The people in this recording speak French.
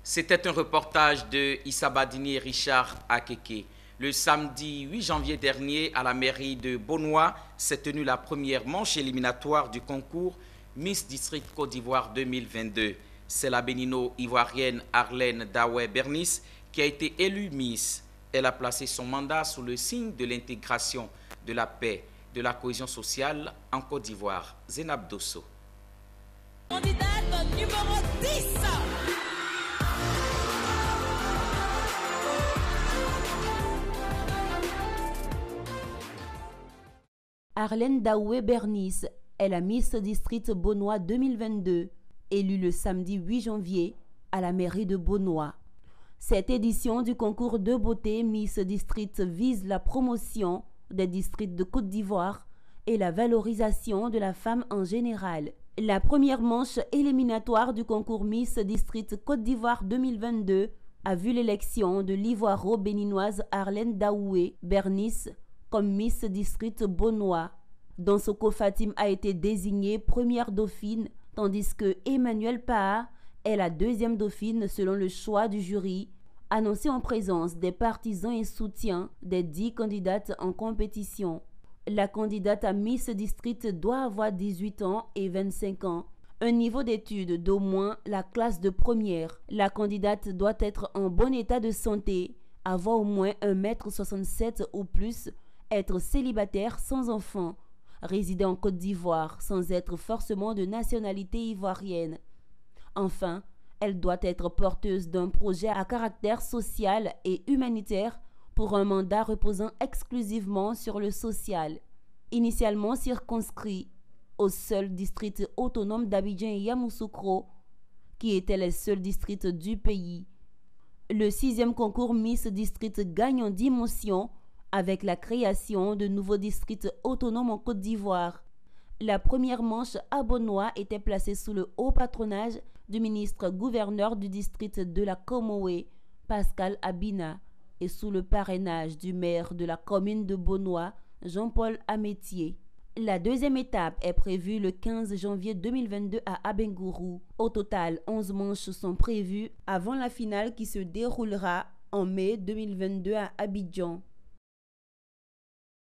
C'était un reportage de Issa Badini et Richard Akeke. Le samedi 8 janvier dernier, à la mairie de Bonois, s'est tenue la première manche éliminatoire du concours Miss District Côte d'Ivoire 2022. C'est la bénino-ivoirienne Arlène Daoué Bernice qui a été élue Miss. Elle a placé son mandat sous le signe de l'intégration, de la paix, de la cohésion sociale en Côte d'Ivoire. Zénab Dosso. Candidate numéro 10. Arlène Daoué Bernice est la Miss District Bonois 2022, élue le samedi 8 janvier à la mairie de Bonois. Cette édition du concours de beauté Miss District vise la promotion des districts de Côte d'Ivoire et la valorisation de la femme en général. La première manche éliminatoire du concours Miss District Côte d'Ivoire 2022 a vu l'élection de l'ivoiro-béninoise Arlène Daoué Bernice comme Miss District Bonois. Donsoko Fatim a été désignée première dauphine, tandis que Emmanuel Paha est la deuxième dauphine selon le choix du jury, annoncé en présence des partisans et soutiens des 10 candidates en compétition. La candidate à Miss District doit avoir 18 ans et 25 ans, un niveau d'études d'au moins la classe de première. La candidate doit être en bon état de santé, avoir au moins 1,67 m ou plus, être célibataire sans enfant, résider en Côte d'Ivoire sans être forcément de nationalité ivoirienne. Enfin, elle doit être porteuse d'un projet à caractère social et humanitaire pour un mandat reposant exclusivement sur le social. Initialement circonscrit au seul district autonome d'Abidjan et Yamoussoukro, qui étaient les seuls districts du pays. Le 6e concours Miss District gagne en dimension avec la création de nouveaux districts autonomes en Côte d'Ivoire. La première manche à Bonois était placée sous le haut patronage du ministre-gouverneur du district de la Comoé, Pascal Abina, et sous le parrainage du maire de la commune de Bonois, Jean-Paul Amétier. La deuxième étape est prévue le 15 janvier 2022 à Abengourou. Au total, 11 manches sont prévues avant la finale qui se déroulera en mai 2022 à Abidjan.